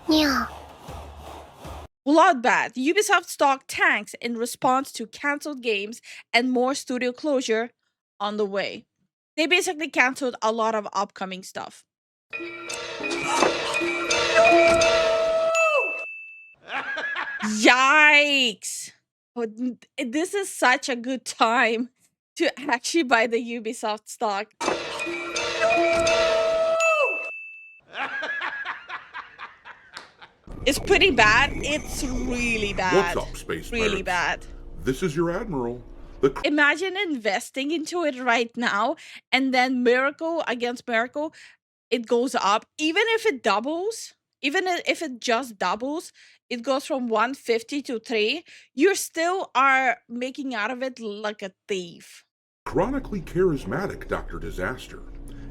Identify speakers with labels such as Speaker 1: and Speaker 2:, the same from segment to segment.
Speaker 1: Yeah.
Speaker 2: Bloodbath. Ubisoft stock tanks in response to cancelled games and more studio closure on the way. They basically canceled a lot of upcoming stuff. Yikes! This is such a good time to actually buy the Ubisoft stock. It's pretty bad. It's really
Speaker 3: What's
Speaker 2: bad.
Speaker 3: up, Space
Speaker 2: Really
Speaker 3: Pirates?
Speaker 2: bad.
Speaker 3: This is your Admiral. The
Speaker 2: Imagine investing into it right now and then miracle against miracle, it goes up. Even if it doubles, if it just doubles, it goes from 150 to 3, you still are making out of it like a thief.
Speaker 3: chronically charismatic Dr. Disaster.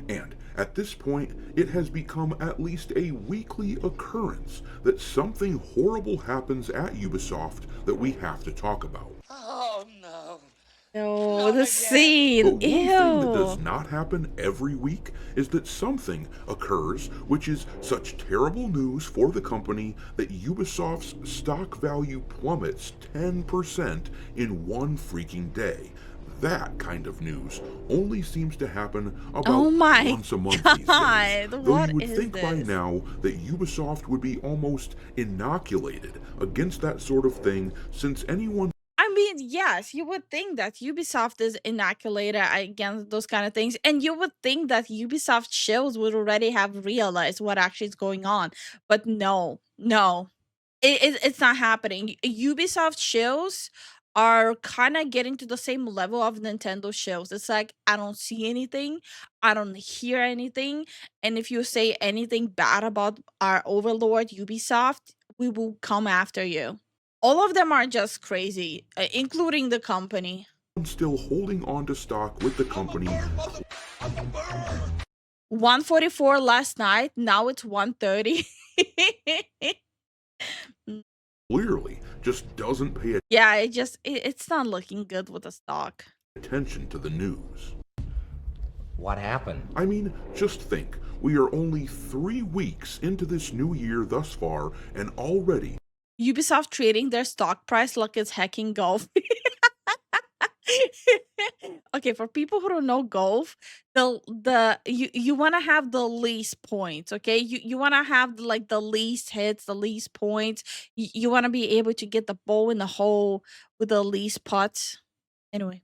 Speaker 3: And at this point, it has become at least a weekly occurrence that something horrible happens at Ubisoft that we have to talk about.
Speaker 1: Oh no.
Speaker 2: No,
Speaker 1: Not
Speaker 2: the
Speaker 1: again.
Speaker 2: scene.
Speaker 3: But one thing that does
Speaker 2: Ew.
Speaker 3: not happen every week is that something occurs which is such terrible news for the company that Ubisoft's stock value plummets 10% in one freaking day. That kind of news only seems to happen about
Speaker 2: Oh my
Speaker 3: once a month these days.
Speaker 2: God,
Speaker 3: Though
Speaker 2: what
Speaker 3: you would
Speaker 2: is
Speaker 3: think by
Speaker 2: this?
Speaker 3: now that Ubisoft would be almost inoculated against that sort of thing, since anyone
Speaker 2: I mean, yes, you would think that Ubisoft is inoculated against those kind of things, and you would think that Ubisoft shows would already have realized what actually is going on. But no, no, it's not happening. Ubisoft shows are kind of getting to the same level of Nintendo shows. It's like, I don't see anything, I don't hear anything, and if you say anything bad about our overlord Ubisoft, we will come after you. All of them are just crazy, including the company.
Speaker 3: still holding on to stock with the company
Speaker 2: 144 last night, now it's 130.
Speaker 3: clearly just doesn't pay
Speaker 2: Yeah, it's not looking good with the stock.
Speaker 3: attention to the news.
Speaker 4: What happened?
Speaker 3: I mean, just think, we are only 3 weeks into this new year thus far, and already
Speaker 2: Ubisoft trading their stock price like it's hacking golf. Okay, for people who don't know golf, you want to have the least points, okay? You want to have like the least hits, the least points. You want to be able to get the ball in the hole with the least putts. Anyway,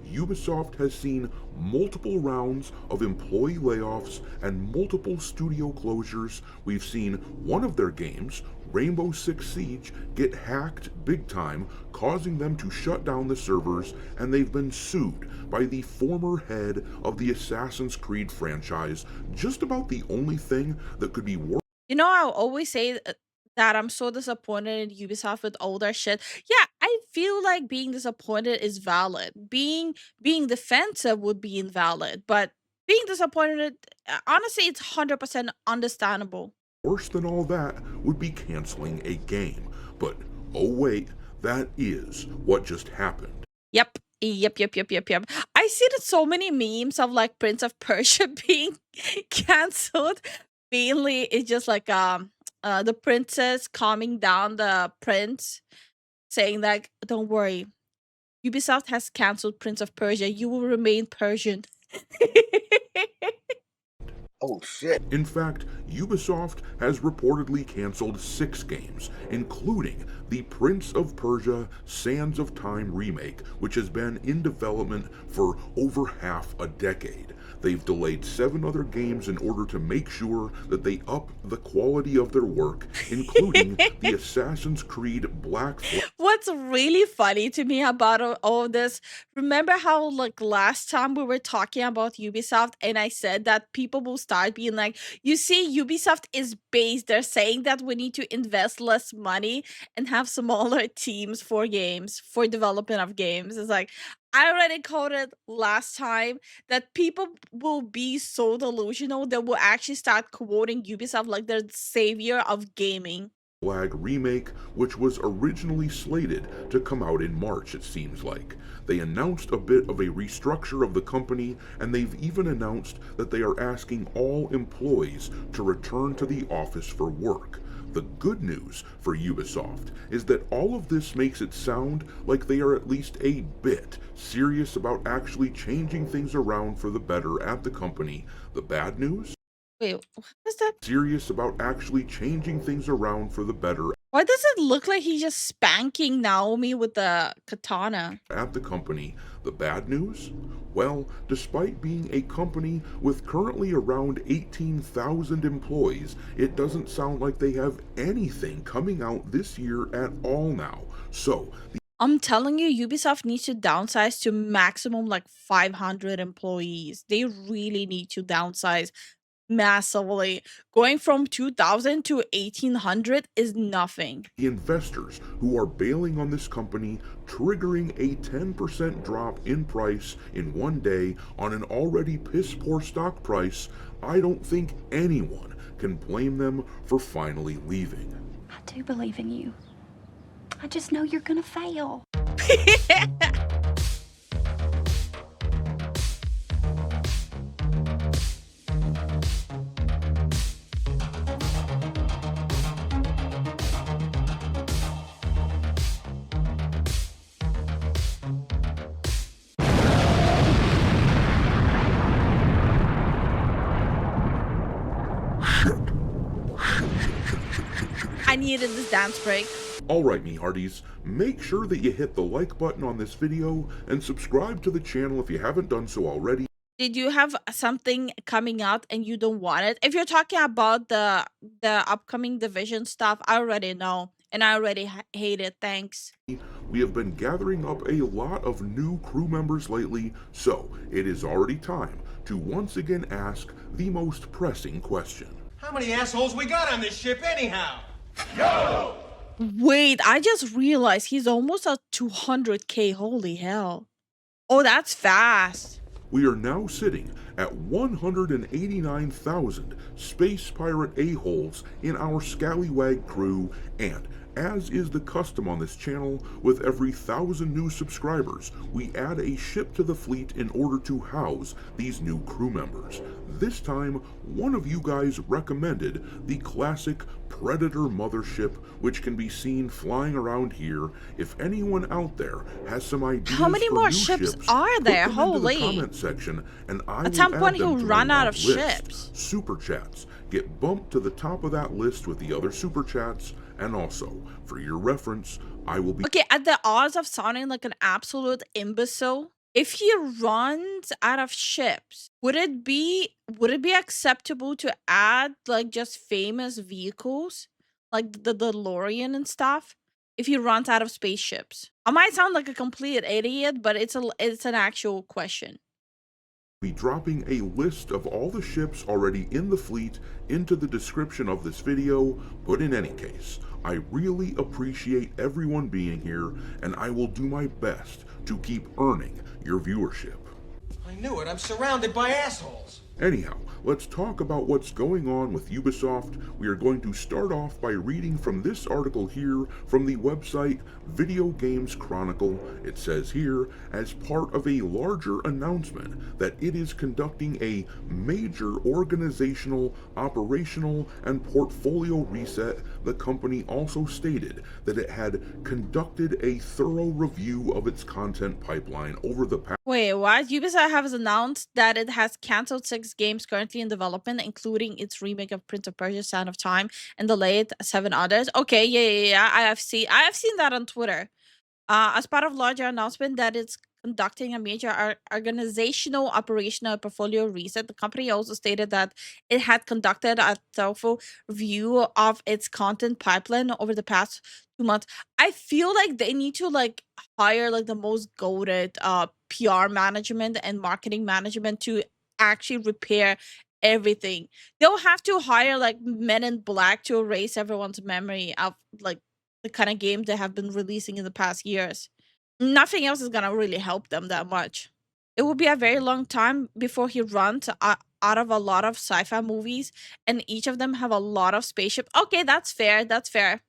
Speaker 3: Ubisoft has seen multiple rounds of employee layoffs and multiple studio closures. We've seen one of their games, Rainbow Six Siege, get hacked big time, causing them to shut down the servers, and they've been sued by the former head of the Assassin's Creed franchise. Just about the only thing that could be worse.
Speaker 2: you know, I'll always say that I'm so disappointed in Ubisoft with all their shit. Yeah, I feel like being disappointed is valid. Being defensive would be invalid, but being disappointed, honestly, it's 100% understandable.
Speaker 3: Worse than all that would be canceling a game. But oh wait, that is what just happened.
Speaker 2: Yep. Yep. I see that so many memes of like Prince of Persia being canceled. Mainly, it's just like the princess calming down the prince, saying like, "Don't worry, Ubisoft has canceled Prince of Persia. You will remain Persian."
Speaker 1: Oh shit.
Speaker 3: In fact, Ubisoft has reportedly canceled 6 games, including the Prince of Persia Sands of Time remake, which has been in development for over half a decade. They've delayed 7 other games in order to make sure that they up the quality of their work, including the Assassin's Creed Black Flag.
Speaker 2: What's really funny to me about all of this, remember how like last time we were talking about Ubisoft and I said that people will start being like, you see, Ubisoft is based. They're saying that we need to invest less money and have smaller teams for games, for development of games. It's like, I already called it last time that people will be so delusional that will actually start quoting Ubisoft like they're the savior of gaming.
Speaker 3: Flag remake, which was originally slated to come out in March, it seems like. They announced a bit of a restructure of the company, and they've even announced that they are asking all employees to return to the office for work. The good news for Ubisoft is that all of this makes it sound like they are at least a bit serious about actually changing things around for the better at the company. The bad news?
Speaker 2: Wait, what was that?
Speaker 3: Serious about actually changing things around for the better
Speaker 2: Why does it look like he's just spanking Naomi with the katana?
Speaker 3: at the company. The bad news? Well, despite being a company with currently around 18,000 employees, it doesn't sound like they have anything coming out this year at all now. So,
Speaker 2: I'm telling you, Ubisoft needs to downsize to maximum like 500 employees. They really need to downsize massively. Going from 2,000 to 1,800 is nothing.
Speaker 3: the investors who are bailing on this company, triggering a 10% drop in price in one day on an already piss poor stock price, I don't think anyone can blame them for finally leaving.
Speaker 5: I do believe in you. I just know you're gonna fail.
Speaker 2: I needed this dance break.
Speaker 3: Alright, me hearties, make sure that you hit the like button on this video and subscribe to the channel if you haven't done so already.
Speaker 2: Did you have something coming out and you don't want it? If you're talking about the upcoming Division stuff, I already know and I already hate it. Thanks.
Speaker 3: We have been gathering up a lot of new crew members lately, so it is already time to once again ask the most pressing question.
Speaker 6: How many assholes we got on this ship anyhow?
Speaker 2: Wait, I just realized he's almost at 200K. Holy hell. Oh, that's fast.
Speaker 3: We are now sitting at 189,000 space pirate a-holes in our scallywag crew, and as is the custom on this channel, with every 1,000 new subscribers, we add a ship to the fleet in order to house these new crew members. This time, one of you guys recommended the classic Predator mothership, which can be seen flying around here. If anyone out there has some ideas
Speaker 2: How many
Speaker 3: for
Speaker 2: more
Speaker 3: new
Speaker 2: ships
Speaker 3: ships,
Speaker 2: are
Speaker 3: put
Speaker 2: there?
Speaker 3: them into the
Speaker 2: Holy.
Speaker 3: comment section, and I
Speaker 2: At
Speaker 3: will
Speaker 2: some
Speaker 3: add
Speaker 2: point,
Speaker 3: them
Speaker 2: he'll
Speaker 3: to
Speaker 2: run
Speaker 3: my
Speaker 2: out of
Speaker 3: list.
Speaker 2: ships.
Speaker 3: Super chats get bumped to the top of that list with the other super chats, and also, for your reference, I will be
Speaker 2: Okay, at the odds of sounding like an absolute imbecile, if he runs out of ships, would it be acceptable to add like just famous vehicles, like the DeLorean and stuff? If he runs out of spaceships, I might sound like a complete idiot, but it's an actual question.
Speaker 3: dropping a list of all the ships already in the fleet into the description of this video, but in any case, I really appreciate everyone being here, and I will do my best to keep earning your viewership.
Speaker 6: I knew it. I'm surrounded by assholes.
Speaker 3: Anyhow, let's talk about what's going on with Ubisoft. We are going to start off by reading from this article here from the website Video Games Chronicle. It says here, as part of a larger announcement that it is conducting a major organizational, operational, and portfolio reset, the company also stated that it had conducted a thorough review of its content pipeline over the past
Speaker 2: Wait, what? Ubisoft has announced that it has canceled 6 games currently in development, including its remake of Prince of Persia: Sound of Time and delayed 7 others. Okay, yeah. I have seen that on Twitter. As part of larger announcement that it's conducting a major organizational operational portfolio reset, the company also stated that it had conducted a thorough review of its content pipeline over the past 2 months. I feel like they need to like hire like the most goated PR management and marketing management to actually repair everything. They'll have to hire like Men in Black to erase everyone's memory of like the kind of game they have been releasing in the past years. Nothing else is gonna really help them that much. It will be a very long time before he runs out of a lot of sci-fi movies, and each of them have a lot of spaceship. Okay, that's fair. That's fair.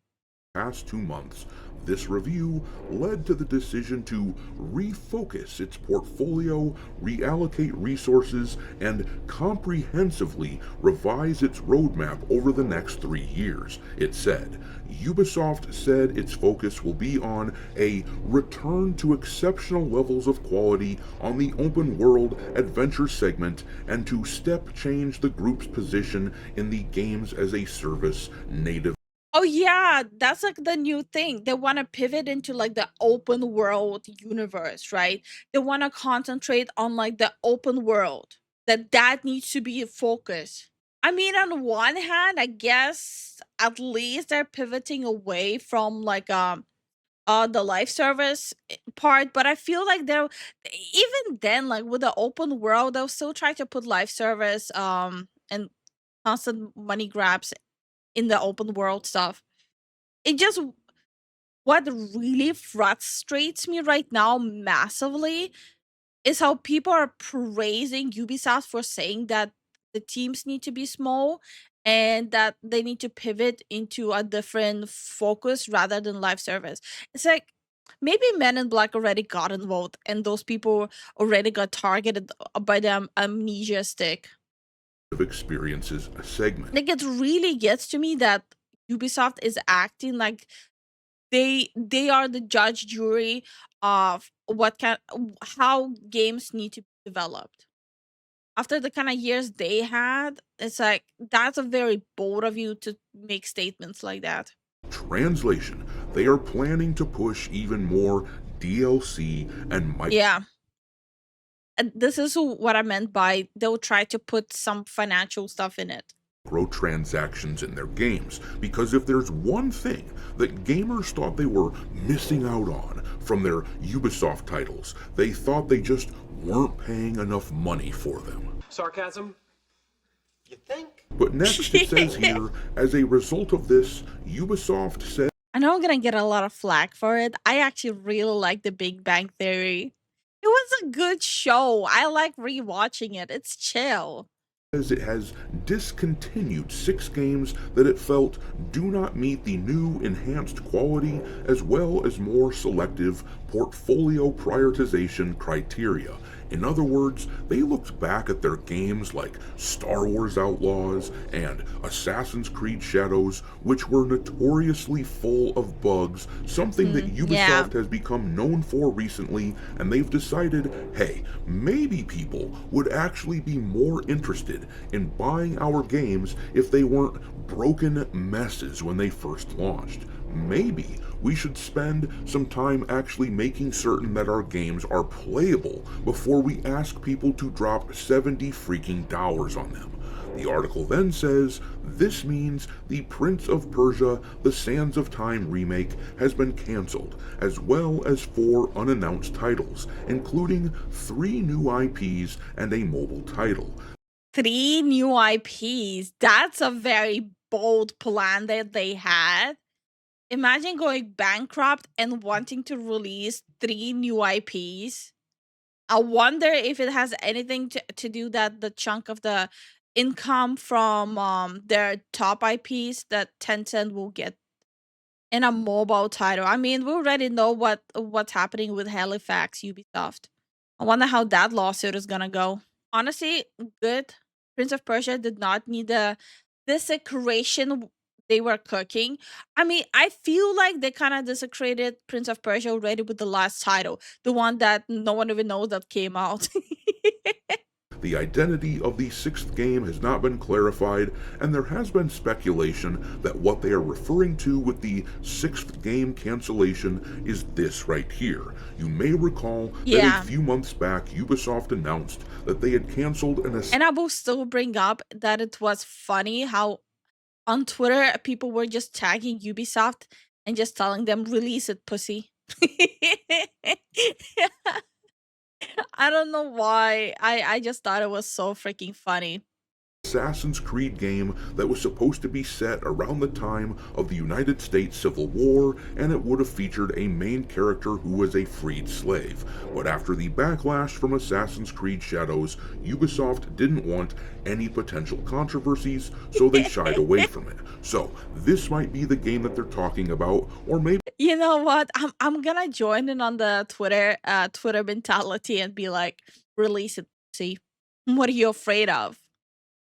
Speaker 3: past 2 months, This review led to the decision to refocus its portfolio, reallocate resources, and comprehensively revise its roadmap over the next 3 years. It said, Ubisoft said its focus will be on a return to exceptional levels of quality on the open world adventure segment and to step change the group's position in the games as a service native.
Speaker 2: Oh yeah, that's like the new thing. They want to pivot into like the open world universe, right? They want to concentrate on like the open world. That needs to be a focus. I mean, on one hand, I guess at least they're pivoting away from like the live service part, but I feel like they're even then like with the open world, they'll still try to put live service and constant money grabs in the open world stuff. It just what really frustrates me right now massively is how people are praising Ubisoft for saying that the teams need to be small and that they need to pivot into a different focus rather than live service. It's like maybe Men in Black already got involved and those people already got targeted by the amnesia stick.
Speaker 3: Experiences segment.
Speaker 2: Like it really gets to me that Ubisoft is acting like they are the judge jury of how games need to be developed. After the kind of years they had, it's like that's a very bold of you to make statements like that.
Speaker 3: Translation. They are planning to push even more DLC and
Speaker 2: Yeah. And this is what I meant by they'll try to put some financial stuff in it.
Speaker 3: microtransactions in their games, because if there's one thing that gamers thought they were missing out on from their Ubisoft titles, they thought they just weren't paying enough money for them.
Speaker 6: Sarcasm? You think?
Speaker 3: But next it says here, as a result of this, Ubisoft said
Speaker 2: I know I'm gonna get a lot of flack for it. I actually really like The Big Bang Theory. It was a good show. I like rewatching it. It's chill.
Speaker 3: it has discontinued 6 games that it felt do not meet the new enhanced quality as well as more selective portfolio prioritization criteria. In other words, they looked back at their games like Star Wars Outlaws and Assassin's Creed Shadows, which were notoriously full of bugs, something that Ubisoft has become known for recently, and they've decided, hey, maybe people would actually be more interested in buying our games if they weren't broken messes when they first launched. Maybe we should spend some time actually making certain that our games are playable before we ask people to drop $70 freaking dollars on them. The article then says, this means the Prince of Persia: The Sands of Time remake has been cancelled, as well as 4 unannounced titles, including 3 new IPs and a mobile title.
Speaker 2: 3 new IPs. That's a very bold plan that they had. Imagine going bankrupt and wanting to release 3 new IPs. I wonder if it has anything to do that the chunk of the income from their top IPs that Tencent will get in a mobile title. I mean, we already know what's happening with Halifax Ubisoft. I wonder how that lawsuit is gonna go. Honestly, good. Prince of Persia did not need the desecration they were cooking. I mean, I feel like they kind of desecrated Prince of Persia already with the last title, the one that no one even knows that came out.
Speaker 3: The identity of the 6th game has not been clarified, and there has been speculation that what they are referring to with the 6th game cancellation is this right here. You may recall that a few months back, Ubisoft announced that they had canceled
Speaker 2: and I will still bring up that it was funny how on Twitter people were just tagging Ubisoft and just telling them, release it, pussy. I don't know why. I just thought it was so freaking funny.
Speaker 3: Assassin's Creed game that was supposed to be set around the time of the United States Civil War, and it would have featured a main character who was a freed slave. But after the backlash from Assassin's Creed Shadows, Ubisoft didn't want any potential controversies, so they shied away from it. So this might be the game that they're talking about, or maybe
Speaker 2: You know what? I'm gonna join in on the Twitter mentality and be like, release it. See, what are you afraid of?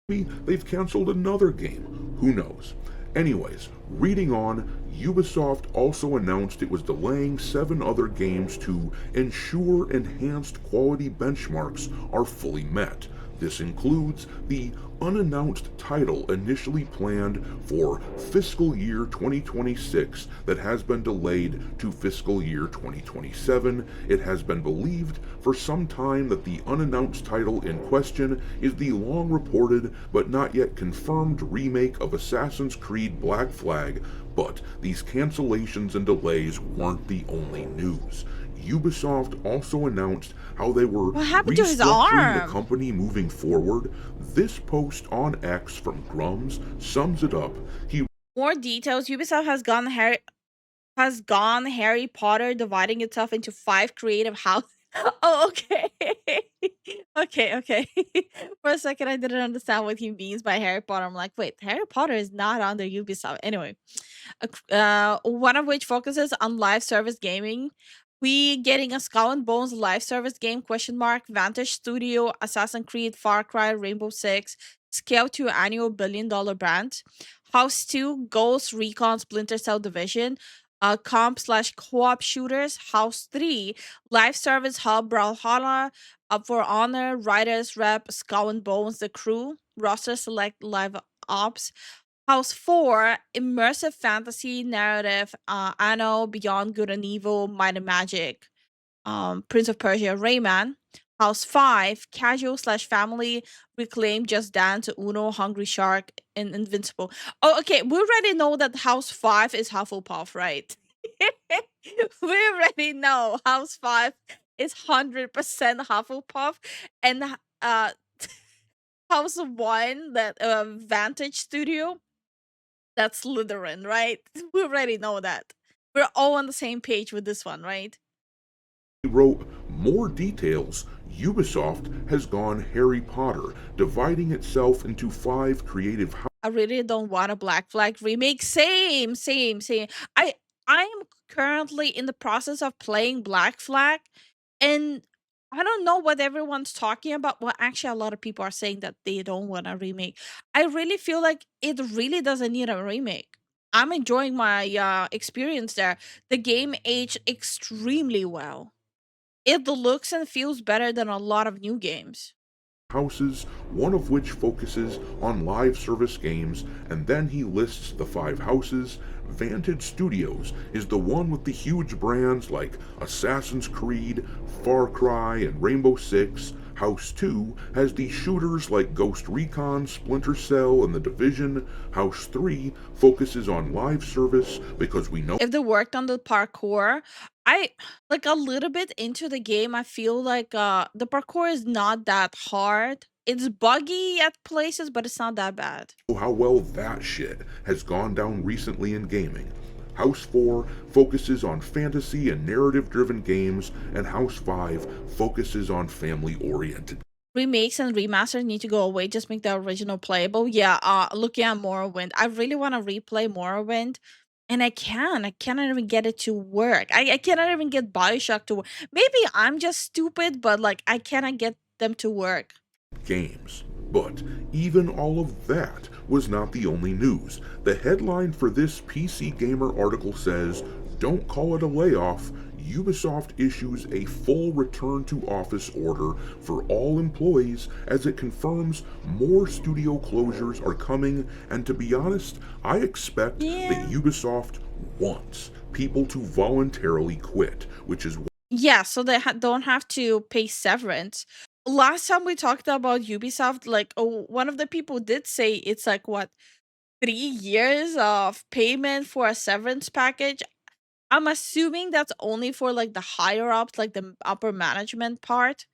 Speaker 3: They've canceled another game. Who knows? Anyways, reading on, Ubisoft also announced it was delaying 7 other games to ensure enhanced quality benchmarks are fully met. This includes the unannounced title initially planned for fiscal year 2026 that has been delayed to fiscal year 2027. It has been believed for some time that the unannounced title in question is the long reported but not yet confirmed remake of Assassin's Creed Black Flag, but these cancellations and delays weren't the only news. Ubisoft also announced how they were
Speaker 2: What happened to his
Speaker 3: restructuring the
Speaker 2: arm?
Speaker 3: company moving forward. This post on X from Grums sums it up. He
Speaker 2: More details. Ubisoft has gone Harry Potter, dividing itself into 5 creative houses. Oh, okay. Okay. For a second, I didn't understand what he means by Harry Potter. I'm like, wait, Harry Potter is not under Ubisoft. Anyway, one of which focuses on live service gaming. We getting a Skull and Bones live service game? Question mark. Vantage Studio, Assassin's Creed, Far Cry, Rainbow Six, scale to annual $1 billion brand. House 2, Ghost Recon Splinter Cell Division, comp/co-op shooters. House 3, live service hub Brawlhalla, Up for Honor, Riders Rep, Skull and Bones, The Crew, roster select live ops. House 4, immersive fantasy narrative, Anno, Beyond Good and Evil, Might and Magic, Prince of Persia, Rayman. House 5, casual/family, Reclaim, Just Dance, Uno, Hungry Shark, and Invincible. Oh, okay, we already know that House 5 is Hufflepuff, right? We already know House 5 is 100% Hufflepuff, and House 1, that Vantage Studio, that's Slytherin, right? We already know that. We're all on the same page with this one, right?
Speaker 3: wrote more details. Ubisoft has gone Harry Potter, dividing itself into 5 creative
Speaker 2: I really don't want a Black Flag remake. Same. I am currently in the process of playing Black Flag, and I don't know what everyone's talking about. Well, actually, a lot of people are saying that they don't want a remake. I really feel like it really doesn't need a remake. I'm enjoying my experience there. The game aged extremely well. It looks and feels better than a lot of new games.
Speaker 3: houses, one of which focuses on live service games, and then he lists the 5 houses. Vantage Studios is the one with the huge brands like Assassin's Creed, Far Cry, and Rainbow Six. House 2 has the shooters like Ghost Recon, Splinter Cell, and The Division. House 3 focuses on live service because we know
Speaker 2: If they worked on the parkour, I like a little bit into the game, I feel like the parkour is not that hard. It's buggy at places, but it's not that bad.
Speaker 3: how well that shit has gone down recently in gaming. House 4 focuses on fantasy and narrative driven games, and House 5 focuses on family oriented.
Speaker 2: Remakes and remasters need to go away, just make the original playable. Yeah, looking at Morrowind, I really want to replay Morrowind, and I cannot even get it to work. I cannot even get Bioshock to work. Maybe I'm just stupid, but like I cannot get them to work.
Speaker 3: Games. But even all of that was not the only news. The headline for this PC Gamer article says, "Don't call it a layoff. Ubisoft issues a full return to office order for all employees as it confirms more studio closures are coming." And to be honest, I expect
Speaker 2: Yeah.
Speaker 3: that Ubisoft wants people to voluntarily quit, which is
Speaker 2: Yeah, so they don't have to pay severance. Last time we talked about Ubisoft, like, oh, one of the people did say it's like what, 3 years of payment for a severance package. I'm assuming that's only for like the higher ups, like the upper management part.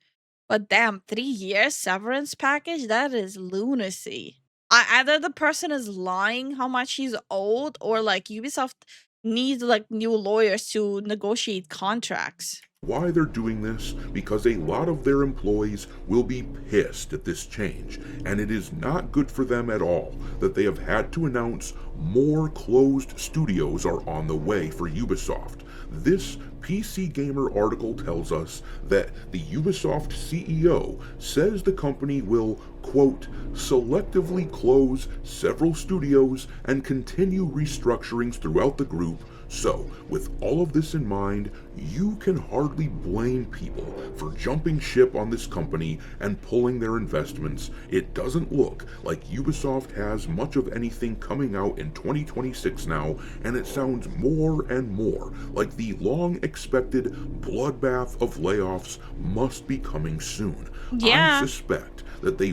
Speaker 2: But damn, 3 years severance package? That is lunacy. Either the person is lying how much he's owed, or like Ubisoft needs like new lawyers to negotiate contracts.
Speaker 3: Why they're doing this? Because a lot of their employees will be pissed at this change, and it is not good for them at all that they have had to announce more closed studios are on the way for Ubisoft. This PC Gamer article tells us that the Ubisoft CEO says the company will, quote, selectively close several studios and continue restructurings throughout the group. So, with all of this in mind, you can hardly blame people for jumping ship on this company and pulling their investments. It doesn't look like Ubisoft has much of anything coming out in 2026 now, and it sounds more and more like the long-expected bloodbath of layoffs must be coming soon.
Speaker 2: Yeah.
Speaker 3: I suspect that they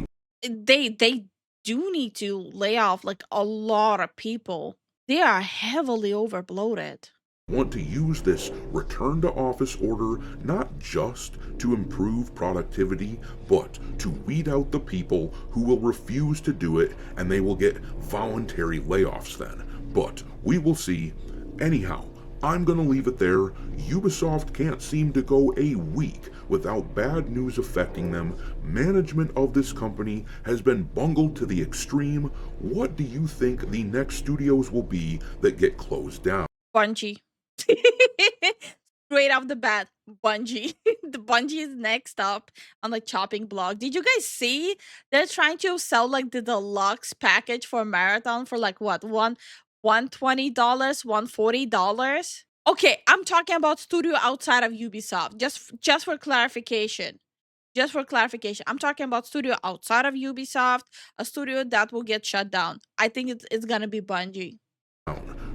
Speaker 2: do need to lay off like a lot of people. They are heavily overbloated.
Speaker 3: want to use this return to office order not just to improve productivity, but to weed out the people who will refuse to do it, and they will get voluntary layoffs then. But we will see. Anyhow, I'm gonna leave it there. Ubisoft can't seem to go a week without bad news affecting them. Management of this company has been bungled to the extreme. What do you think the next studios will be that get closed down?
Speaker 2: Bungie. Straight off the bat, Bungie. The Bungie is next up on the chopping block. Did you guys see they're trying to sell like the deluxe package for Marathon for like what, $120, $140? Okay, I'm talking about studio outside of Ubisoft. Just for clarification. Just for clarification, I'm talking about studio outside of Ubisoft, a studio that will get shut down. I think it's gonna be Bungie.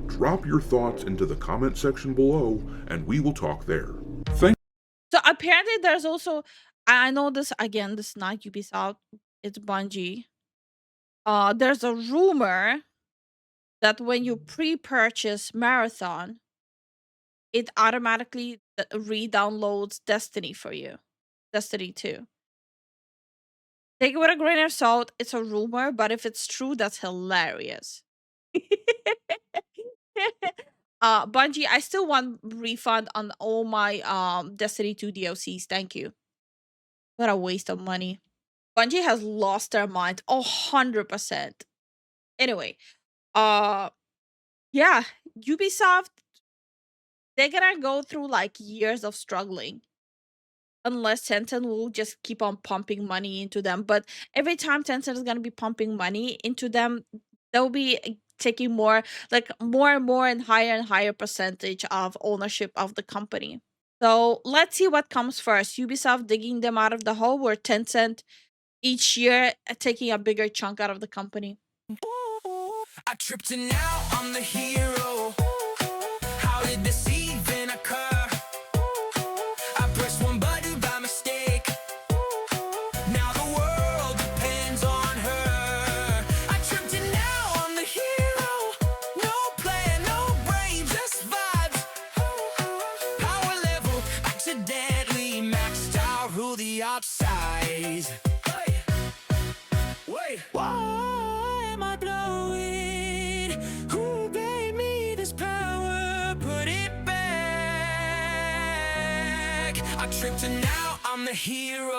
Speaker 3: Drop your thoughts into the comment section below, and we will talk there.
Speaker 2: So apparently there's also, I know this again, this is not Ubisoft, it's Bungie. There's a rumor that when you pre-purchase Marathon, it automatically re-downloads Destiny for you. Destiny 2. Take it with a grain of salt, it's a rumor, but if it's true, that's hilarious. Bungie, I still want refund on all my Destiny 2 DLCs. Thank you. What a waste of money. Bungie has lost their mind 100%. Anyway, yeah, Ubisoft, they're gonna go through like years of struggling unless Tencent will just keep on pumping money into them. But every time Tencent is gonna be pumping money into them, they'll be taking more and more and higher percentage of ownership of the company. So let's see what comes first. Ubisoft digging them out of the hole, or Tencent each year taking a bigger chunk out of the company.
Speaker 7: I tripped and now I'm the hero. How did this even occur? I pressed one button by mistake. Now the world depends on her. I tripped and now I'm the hero. No plan, no brain, just vibes. Power level accidentally maxed out, rule the outside. Wait, why am I blowing? Who gave me this power? Put it back. I tripped and now I'm the hero.